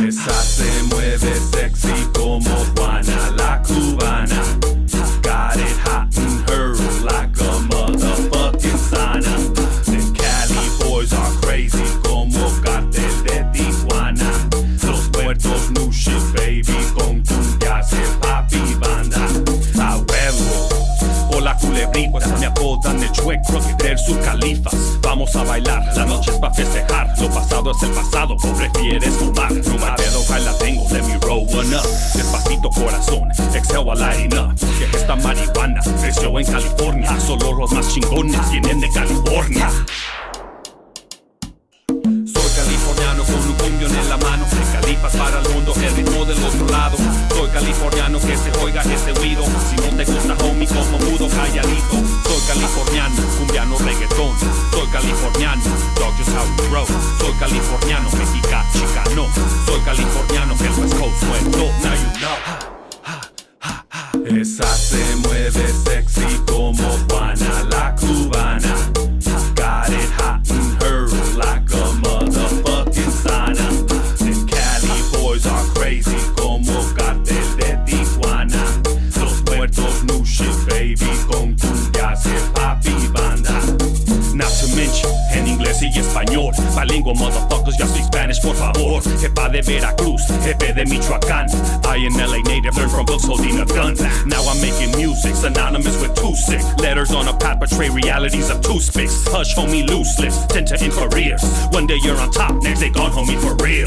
Esa se mueve sexy como Juana la cubana. Got it hot in her like a motherfucking sauna. The Cali boys are crazy como cartel de Tijuana. Los muertos new shit baby con cumbias de papi banda. A huevo. Hola culebrita, me apodan el chueco del sus califas. Vamos a bailar, la noche es pa' festejar. Lo pasado es el pasado, o prefieres fumar. No hay pedo, ahí la tengo, let me roll one up. Despacito corazón, exhale a lighting up. Que esta marihuana creció en California. Solo los más chingones vienen de California. Soy californiano con un cumbión en la mano. De califas para el mundo, el ritmo del otro lado. Soy californiano, que se oiga ese ruido. Si no te gusta homie, como mudo calladito. Soy californiano, cumbiano reggaetón. Soy californiano, dog just how we grow. Soy californiano, mexicano, chicano. Soy californiano, el West Coast suelto. Now you know. Esa se mueve sexy como Juana la cubana. Got it hot in her like a motherfucking sauna. The Cali boys are crazy como cartel de Tijuana. Los muertos new shit baby con cumbias de papi banda. Not to mention, en inglés y español. Bilingüe motherfuckers, ya speak Spanish, por favor. Jefa de Veracruz, jefe de Michoacán. I an LA native, learned from books holding a gun. Now I'm making music, synonymous with too sick. Letters on a pad portray realities of toothpicks. Hush homie, loose lips, tend to end careers. One day you're on top, next day gone homie for real.